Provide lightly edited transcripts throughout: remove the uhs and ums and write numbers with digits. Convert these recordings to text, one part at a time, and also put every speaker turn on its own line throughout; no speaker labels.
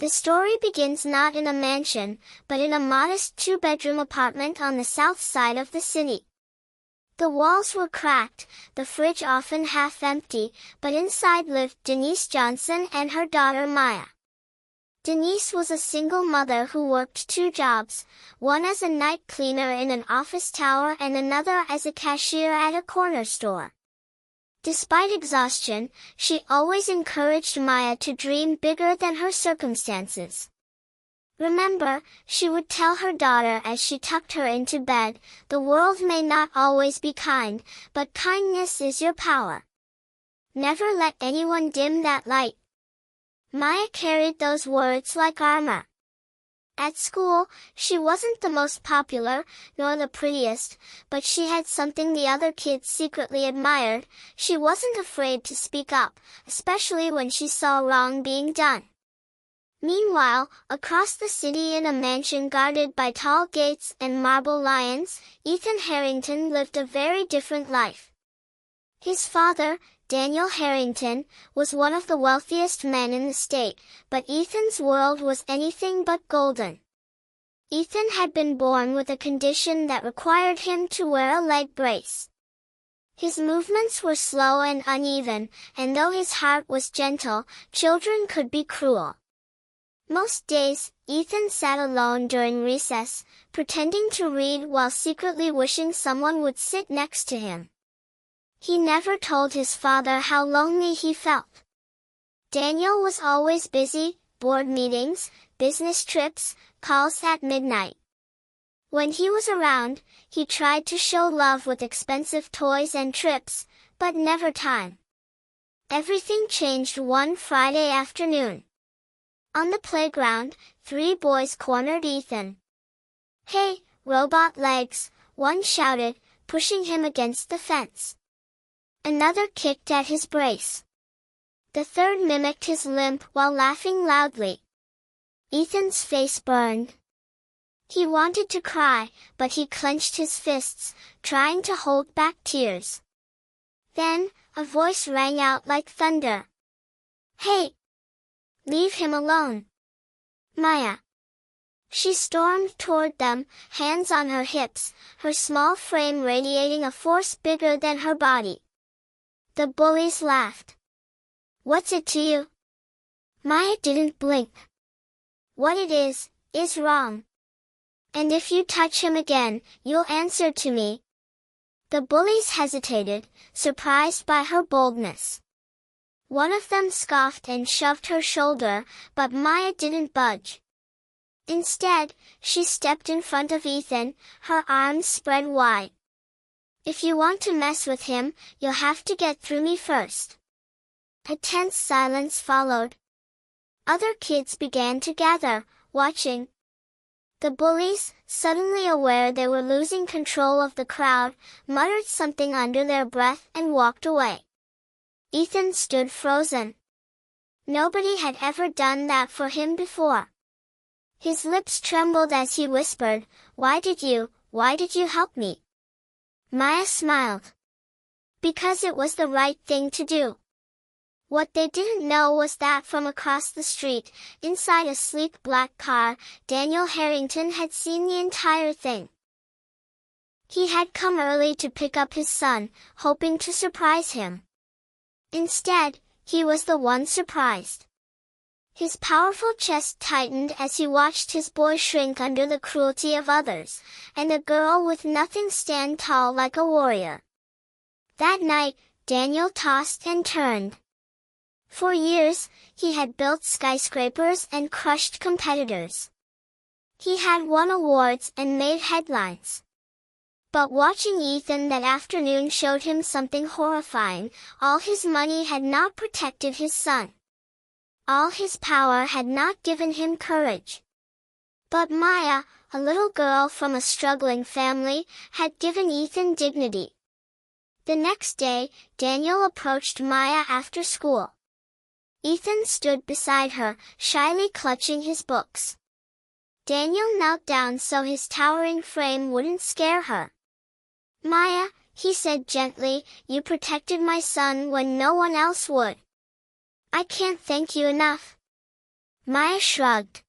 The story begins not in a mansion, but in a modest two-bedroom apartment on the south side of the city. The walls were cracked, the fridge often half empty, but inside lived Denise Johnson and her daughter Maya. Denise was a single mother who worked two jobs, one as a night cleaner in an office tower and another as a cashier at a corner store. Despite exhaustion, she always encouraged Maya to dream bigger than her circumstances. Remember, she would tell her daughter as she tucked her into bed, the world may not always be kind, but kindness is your power. Never let anyone dim that light. Maya carried those words like armor. At school, she wasn't the most popular, nor the prettiest, but she had something the other kids secretly admired. She wasn't afraid to speak up, especially when she saw wrong being done. Meanwhile, across the city in a mansion guarded by tall gates and marble lions, Ethan Harrington lived a very different life. His father, Daniel Harrington, was one of the wealthiest men in the state, but Ethan's world was anything but golden. Ethan had been born with a condition that required him to wear a leg brace. His movements were slow and uneven, and though his heart was gentle, children could be cruel. Most days, Ethan sat alone during recess, pretending to read while secretly wishing someone would sit next to him. He never told his father how lonely he felt. Daniel was always busy, board meetings, business trips, calls at midnight. When he was around, he tried to show love with expensive toys and trips, but never time. Everything changed one Friday afternoon. On the playground, three boys cornered Ethan. "Hey, robot legs," one shouted, pushing him against the fence. Another kicked at his brace. The third mimicked his limp while laughing loudly. Ethan's face burned. He wanted to cry, but he clenched his fists, trying to hold back tears. Then, a voice rang out like thunder. "Hey! Leave him alone! Maya!" She stormed toward them, hands on her hips, her small frame radiating a force bigger than her body. The bullies laughed. "What's it to you?" Maya didn't blink. "What it is wrong. And if you touch him again, you'll answer to me." The bullies hesitated, surprised by her boldness. One of them scoffed and shoved her shoulder, but Maya didn't budge. Instead, she stepped in front of Ethan, her arms spread wide. "If you want to mess with him, you'll have to get through me first." A tense silence followed. Other kids began to gather, watching. The bullies, suddenly aware they were losing control of the crowd, muttered something under their breath and walked away. Ethan stood frozen. Nobody had ever done that for him before. His lips trembled as he whispered, why did you help me?" Maya smiled. "Because it was the right thing to do." What they didn't know was that from across the street, inside a sleek black car, Daniel Harrington had seen the entire thing. He had come early to pick up his son, hoping to surprise him. Instead, he was the one surprised. His powerful chest tightened as he watched his boy shrink under the cruelty of others, and a girl with nothing stand tall like a warrior. That night, Daniel tossed and turned. For years, he had built skyscrapers and crushed competitors. He had won awards and made headlines. But watching Ethan that afternoon showed him something horrifying. All his money had not protected his son. All his power had not given him courage. But Maya, a little girl from a struggling family, had given Ethan dignity. The next day, Daniel approached Maya after school. Ethan stood beside her, shyly clutching his books. Daniel knelt down so his towering frame wouldn't scare her. "Maya," he said gently, "you protected my son when no one else would. I can't thank you enough." Maya shrugged.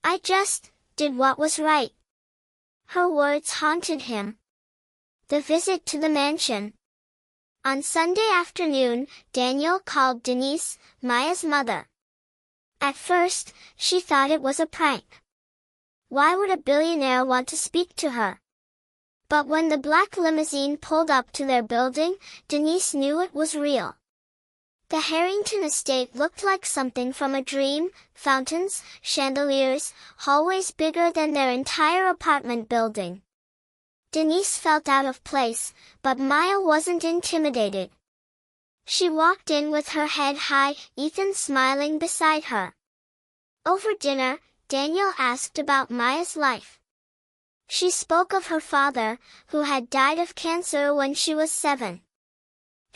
I just did what was right. Her words haunted him. The visit to the mansion. On Sunday afternoon, Daniel called Denise, Maya's mother. At first, she thought it was a prank. Why would a billionaire want to speak to her? But when the black limousine pulled up to their building, Denise knew it was real. The Harrington estate looked like something from a dream: fountains, chandeliers, hallways bigger than their entire apartment building. Denise felt out of place, but Maya wasn't intimidated. She walked in with her head high, Ethan smiling beside her. Over dinner, Daniel asked about Maya's life. She spoke of her father, who had died of cancer when she was 7.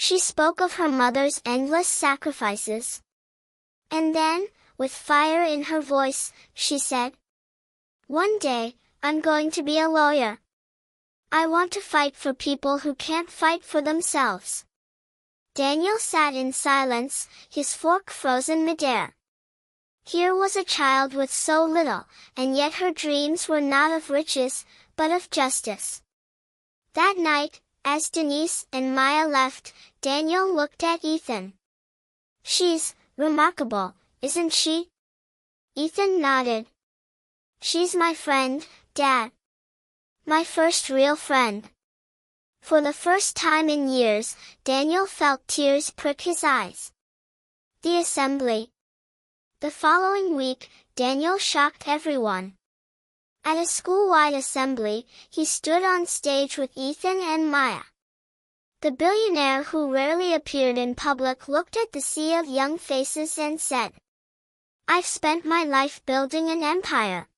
She spoke of her mother's endless sacrifices. And then, with fire in her voice, she said, "One day, I'm going to be a lawyer. I want to fight for people who can't fight for themselves." Daniel sat in silence, his fork frozen midair. Here was a child with so little, and yet her dreams were not of riches, but of justice. That night, as Denise and Maya left, Daniel looked at Ethan. "She's remarkable, isn't she?" Ethan nodded. "She's my friend, Dad. My first real friend." For the first time in years, Daniel felt tears prick his eyes. The assembly. The following week, Daniel shocked everyone. At a school-wide assembly, he stood on stage with Ethan and Maya. The billionaire who rarely appeared in public looked at the sea of young faces and said, "I've spent my life building an empire.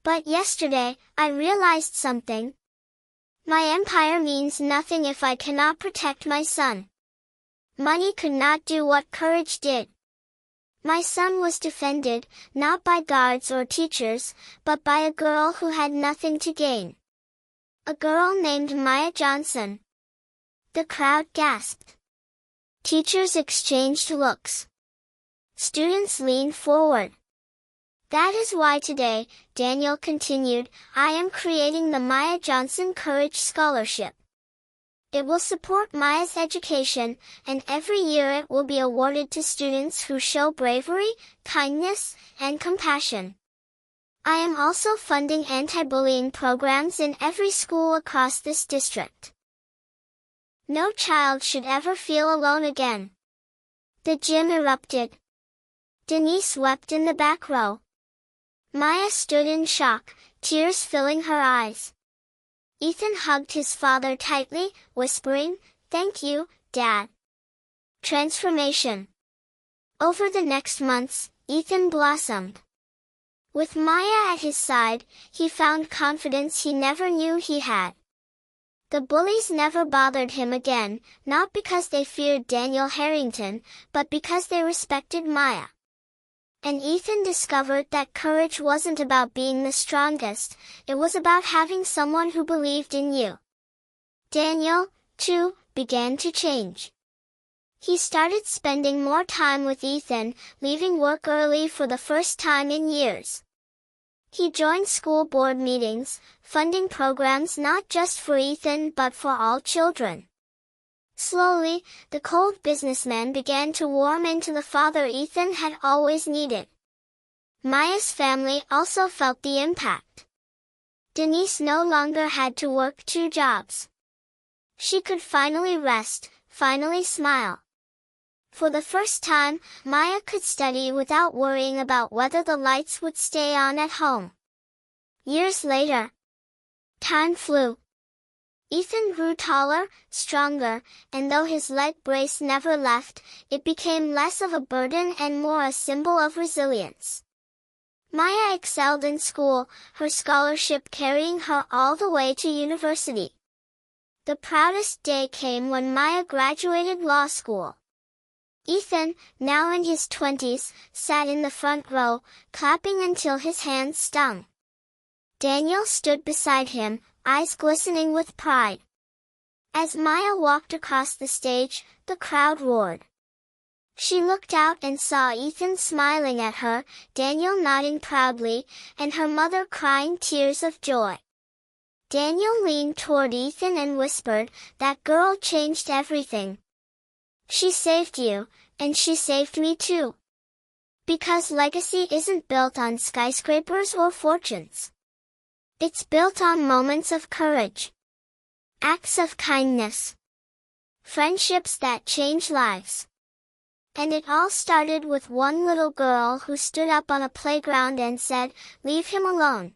But yesterday, I realized something. My empire means nothing if I cannot protect my son. Money could not do what courage did. My son was defended, not by guards or teachers, but by a girl who had nothing to gain. A girl named Maya Johnson." The crowd gasped. Teachers exchanged looks. Students leaned forward. "That is why today," Daniel continued, "I am creating the Maya Johnson Courage Scholarship. It will support Maya's education, and every year it will be awarded to students who show bravery, kindness, and compassion. I am also funding anti-bullying programs in every school across this district. No child should ever feel alone again." The gym erupted. Denise wept in the back row. Maya stood in shock, tears filling her eyes. Ethan hugged his father tightly, whispering, "Thank you, Dad." Transformation. Over the next months, Ethan blossomed. With Maya at his side, he found confidence he never knew he had. The bullies never bothered him again, not because they feared Daniel Harrington, but because they respected Maya. And Ethan discovered that courage wasn't about being the strongest, it was about having someone who believed in you. Daniel, too, began to change. He started spending more time with Ethan, leaving work early for the first time in years. He joined school board meetings, funding programs not just for Ethan but for all children. Slowly, the cold businessman began to warm into the father Ethan had always needed. Maya's family also felt the impact. Denise no longer had to work 2 jobs. She could finally rest, finally smile. For the first time, Maya could study without worrying about whether the lights would stay on at home. Years later, time flew. Ethan grew taller, stronger, and though his leg brace never left, it became less of a burden and more a symbol of resilience. Maya excelled in school, her scholarship carrying her all the way to university. The proudest day came when Maya graduated law school. Ethan, now in his 20s, sat in the front row, clapping until his hands stung. Daniel stood beside him, eyes glistening with pride. As Maya walked across the stage, the crowd roared. She looked out and saw Ethan smiling at her, Daniel nodding proudly, and her mother crying tears of joy. Daniel leaned toward Ethan and whispered, "That girl changed everything. She saved you, and she saved me too." Because legacy isn't built on skyscrapers or fortunes. It's built on moments of courage, acts of kindness, friendships that change lives. And it all started with one little girl who stood up on a playground and said, "Leave him alone."